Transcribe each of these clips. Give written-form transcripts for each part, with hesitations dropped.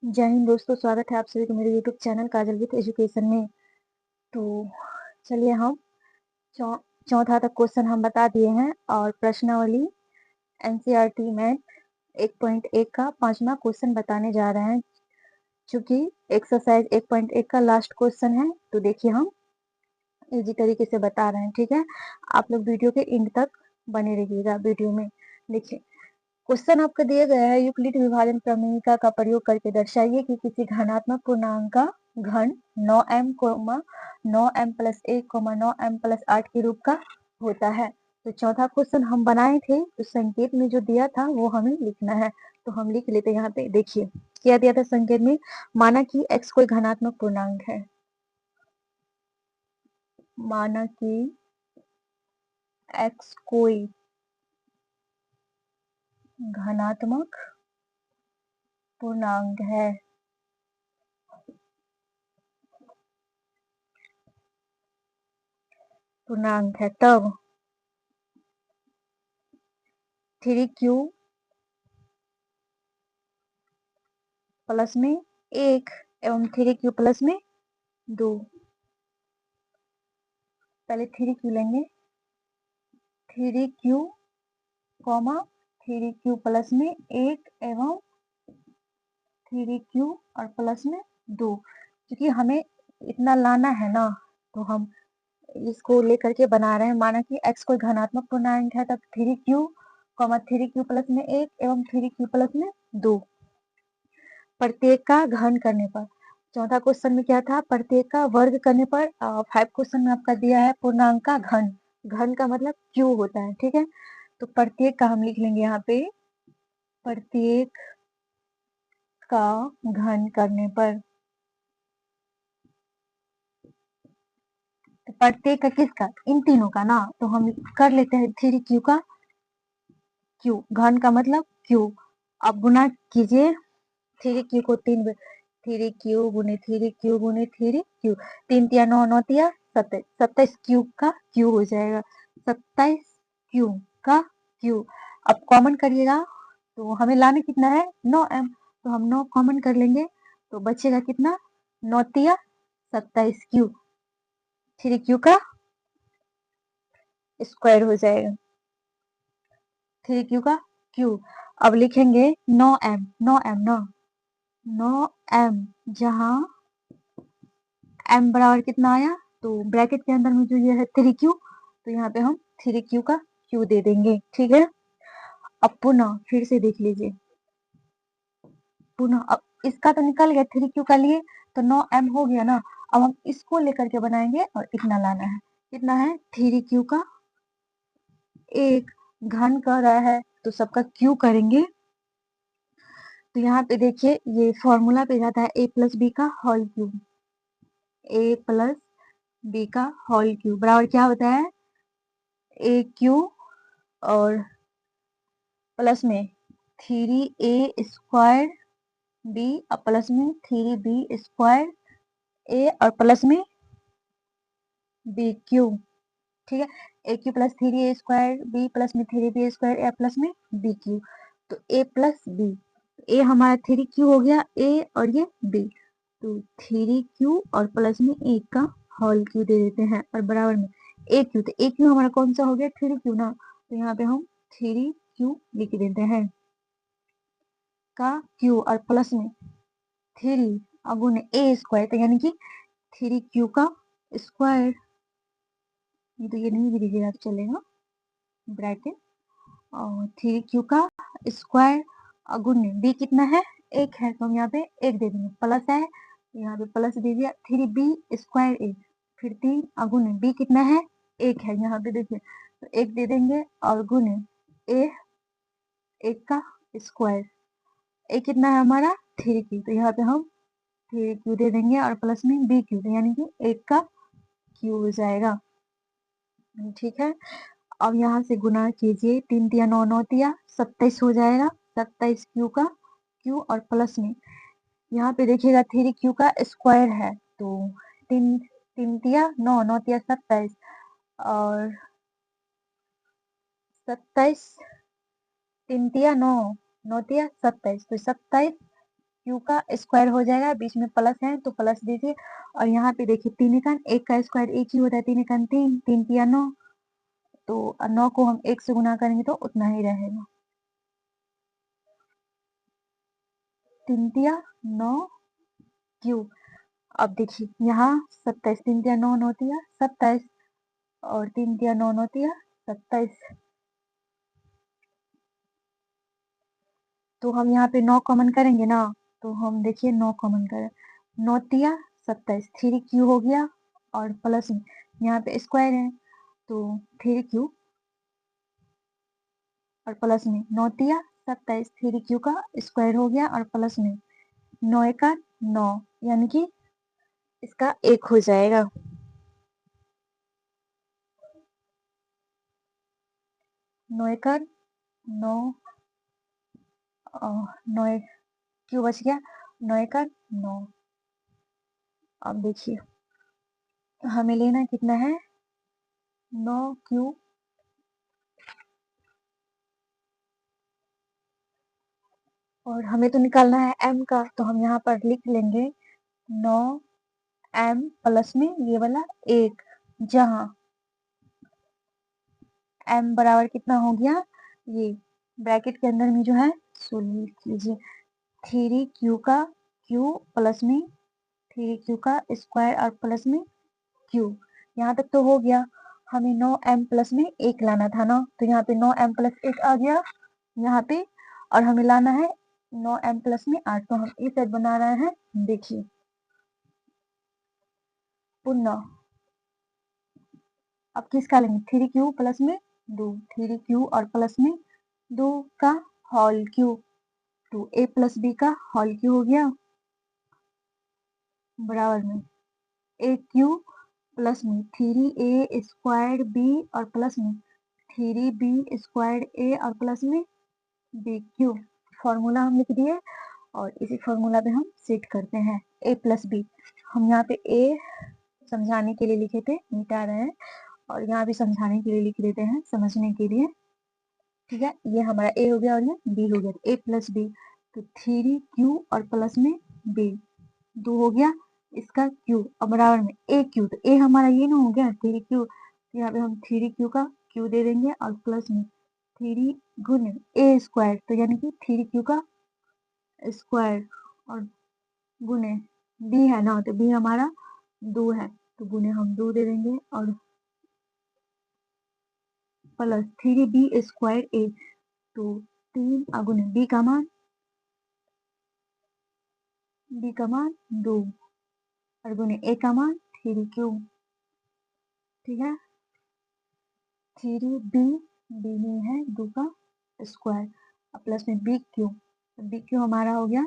जय हिंद दोस्तों, स्वागत है आप सभी को मेरे YouTube channel Kajal with education में। तो चलिए हम चौ चौथा तक क्वेश्चन हम बता दिए हैं और प्रश्नावली एनसीईआरटी मैथ 1.1 का 5वां क्वेश्चन बताने जा रहे हैं। चूंकि एक्सरसाइज 1.1 का लास्ट क्वेश्चन है, तो देखिए हम इजी तरीके से बता रहे हैं। ठीक है, आप लोग वीडियो के एंड तक बने रहिएगा। वीडियो में देखिए क्वेश्चन आपको दिया गया है, यूक्लिड विभाजन प्रमेयिका का प्रयोग करके दर्शाइए कि किसी धनात्मक पूर्णांक का घन 9m, 9m plus 1, 9m plus 8 के रूप का होता है। तो चौथा क्वेश्चन हम बनाए थे, तो संकेत में जो दिया था वो हमें लिखना है। तो हम लिख लेते हैं। यहाँ पे देखिए क्या दिया था संकेत में, माना कि x कोई धनात्मक पूर्णांक है, माना कि x कोई धनात्मक पूर्णांक है, तब 3q प्लस में 1 एवं 3q प्लस में 2। पहले 3q लेंगे, 3q कॉमा 3q प्लस में 1 एवं 3q और प्लस में 2। क्योंकि हमें इतना लाना है ना, तो हम इसको लेकर के बना रहे हैं। माना कि x कोई धनात्मक पूर्णांक है, तब 3q कॉमा 3q प्लस में 1 एवं 3q प्लस में 2 प्रत्येक का घन करने पर। चौथा क्वेश्चन में क्या था, प्रत्येक का वर्ग करने पर। 5 क्वेश्चन में आपका दिया है पूर्णांक का घन, घन का मतलब क्यू होता है। ठीक है, तो प्रत्येक का हम लिख लेंगे यहाँ पे, प्रत्येक का घन करने पर। तो प्रत्येक का किसका, इन तीनों का ना, तो हम कर लेते हैं 3q का q, घन का मतलब q। अब गुना कीजिए 3q को 3 3q गुने 3q गुने 3q, 3 तिया 9, 9 तिया 27, 27 क्यूब का q हो जाएगा, 27 क्यूब का q। अब कॉमन करिएगा तो हमें लाने कितना है 9m, तो हम 9 कॉमन कर लेंगे तो बचेगा कितना, 9 तिया 27 क्यूब, 3q का स्क्वायर हो जाएगा, 3q का q। अब लिखेंगे 9m, 9m ना, 9m जहां m बराबर कितना आया, तो ब्रैकेट के अंदर में जो ये है 3q, तो यहाँ पे हम 3q का q दे देंगे। ठीक है, अब पुनः फिर से देख लीजिए, पुनः अब इसका तो निकल गया 3q का लिए, तो 9m हो गया ना। अब हम इसको लेकर के बनाएंगे और इतना लाना है, कितना है 3q का एक, घन कर रहा है तो सबका q करेंगे। तो यहाँ पे देखिए ये फॉर्मूला पे जाता है a प्लस बी का whole cube, a plus B का होल क्यूब बराबर क्या होता है, ए क्यू और प्लस में 3a स्क्वायर बी और प्लस में 3b स्क्वायर ए और प्लस में बी क्यू। ठीक है, A Q plus 3a square B plus में 3b स्क्वायर ए प्लस में बी क्यू। तो ए प्लस बी, ए हमारा 3q हो गया, ए और ये बी, तो 3q और प्लस में एक का होल क्यू दे देते हैं और बराबर में ए क्यू। तो ए क्यू हमारा कौन सा हो गया 3q ना, तो यहाँ पे हम 3q लिख देते हैं का क्यू और प्लस में 3 अगुने ए स्क्वायर, तो यानी कि 3q का स्क्वायर। ये तो ये नहीं भी लीजिएगा तो चलेगा, ब्रैकेट और 3q का स्क्वायर अगुने बी कितना है, एक है, तो हम यहाँ पे एक दे देंगे, प्लस है यहाँ पे प्लस दे दिया, 3b स्क्वायर ए, फिर 3 अगुने बी कितना है, एक है, यहाँ पे देखिए तो एक दे देंगे और गुने ए, एक का स्क्वायर, ए कितना है हमारा 3q, तो यहाँ पे हम 3q दे देंगे और प्लस में बी क्यू, यानी कि एक का क्यू हो जाएगा। ठीक है, अब यहाँ से गुना कीजिए, 3 तिया 9, 9 तिया 27 हो जाएगा, 27 क्यू का क्यू और प्लस में यहाँ पे देखिएगा 3q का स्क्वायर है, तो 3 3 तिया 9, 9 तिया 27 और 27 3 तिया 9, 9 तिया 27, तो 27 क्यू का स्क्वायर हो जाएगा, बीच में प्लस है तो प्लस दीजिए। और यहाँ पे देखिए 3 एकान, 1 का स्क्वायर 1 ही होता है, 3 एकान 3, 3 तिया 9, तो 9 को हम 1 से गुना करेंगे तो उतना ही रहेगा। 3 तिया 9 क्यू। अब देखिए यहाँ 27, 3 तिया 9, 9 तिया 27, और 3 तिया 9, 9 तिया 27। तो हम यहाँ पे 9 कॉमन करेंगे ना, तो हम देखिए 9 कॉमन करें, 9 तिया 27, 3 क्यू हो गया, और प्लस में यहाँ पे स्क्वायर है तो 3 क्यू और प्लस में 9 तिया 27, 3 क्यू का स्क्वायर हो गया, और प्लस में 9 एका 9, यानी कि इसका 1 हो जाएगा। 9 एका 9, 9 क्यू बच गया, 9 एका 9। अब देखिए हमें लेना कितना है, 9 क्यू, और हमें तो निकालना है m का, तो हम यहाँ पर लिख लेंगे 9 m प्लस में ये वाला 1, जहाँ m बराबर कितना हो गया, ये ब्रैकेट के अंदर में जो है, सो लिख लीजिए 3 क्यू का क्यू प्लस में 3 क्यू का स्क्वायर और प्लस में क्यू। यहाँ तक तो हो गया। हमें 9 m प्लस में 1 लाना था ना, तो यहाँ पे 9 m प्लस 1 आ गया यहाँ पे, और हमें लाना है 9 m प्लस में 8, तो हम इस साइड बना रहे हैं। देखिए पुनः अब किसका लेंगे, 3 क्यू प्लस में 2, 3 क्यू और प्लस में 2 का होल क्यू, तो a प्लस बी का होल क्यू हो गया, बराबर में a क्यू प्लस में 3a स्क्वायर्ड b और प्लस में 3b स्क्वायर्ड a और प्लस में b क्यू। फॉर्मूला हम लिख दिए, और इसी फॉर्मूला पे हम सेट करते हैं a प्लस बी। हम यहाँ पे a समझाने के लिए लिखे थे, मिटा रहे हैं, और यहाँ भी समझाने के लिए लिख देते हैं, समझने के लिए। ठीक है, ये हमारा a हो गया और ये b हो गया, a प्लस बी, तो 3q और प्लस में b, 2 हो गया इसका q, और बराबर में a क्यू, तो a हमारा ये ना हो गया 3q, तो यहाँ पे हम 3q का q दे देंगे, और प्लस में 3 गुने a स्क्वायर, तो यानी कि 3q का स्क्वायर, और गुने b है ना, तो b हमारा 2 है, तो गुने हम 2 दे देंगे, और प्लस 3b स्क्वायर a, तो 3 गुने b का मान 2, और गुने a का मान 3q। ठीक है, 3b, b में है 2 का स्क्वायर, और प्लस में b क्यू, तो b क्यू हमारा हो गया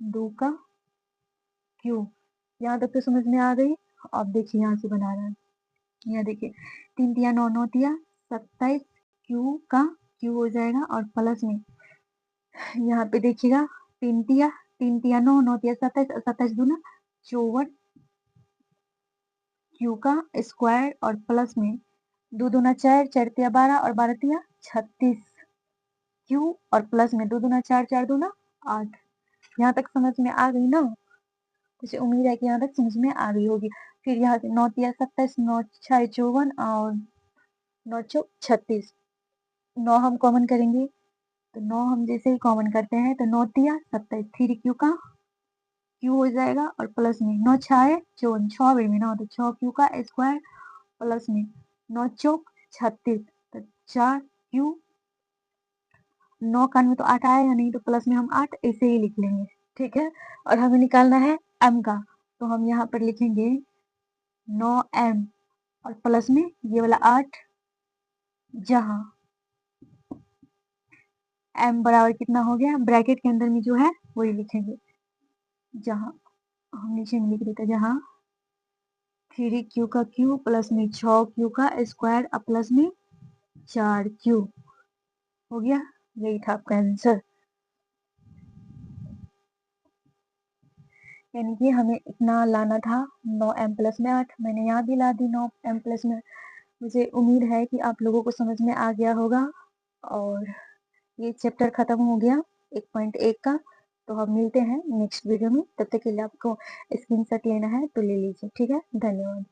2 का क्यू। यहाँ तक तो समझ में आ गई। अब देखिए यहाँ से बना रहे हैं, यहाँ देखिए 3 तिया 9, 9 तिया 27 क्यू का क्यू हो जाएगा, और प्लस में यहाँ पे देखिएगा 3 तिया 9, 9 तिया 27, 27 दूना 54 क्यू का स्क्वायर, और प्लस में 2 दूना 4, 4 तिया 12 और 12 तिया 36 क्यू, और प्लस में 2 दूना 4, 4 दूना 8। यहाँ तक समझ में आ गई ना, मुझे उम्मीद है कि यहाँ तक समझ में आ गई होगी। फिर यहाँ से 9 तिया 27, 9 6 54 और 9 चौक 36, 9 हम कॉमन करेंगे, तो 9 हम जैसे ही कॉमन करते हैं तो 9 तिया 27, 3 क्यू का क्यू हो जाएगा, और प्लस में 9 6 54, 6 बेर में 9, तो 6 क्यू का स्क्वायर, प्लस में 9 चौक 36, तो 4 क्यू, 9 का में तो 8 आएगा नहीं, तो प्लस में हम 8 ऐसे ही लिख लेंगे। ठीक है, और हमें निकालना है m का, तो हम यहाँ पर लिखेंगे 9m, और प्लस में ये वाला 8, जहाँ m बराबर कितना हो गया, ब्रैकेट के अंदर में जो है वही लिखेंगे, जहाँ हम नीचे में लिख देते, जहाँ 3q का क्यू प्लस में 6q का स्क्वायर प्लस में 4q हो गया। यही था आपका आंसर, यानी कि हमें इतना लाना था 9m प्लस में 8, मैंने यहाँ भी ला दी 9m प्लस में। मुझे उम्मीद है कि आप लोगों को समझ में आ गया होगा, और ये चैप्टर खत्म हो गया 1.1 का। तो हम मिलते हैं नेक्स्ट वीडियो में, तब तक के लिए आपको स्क्रीनशॉट लेना है तो ले लीजिए, ठीक है? धन्यवाद।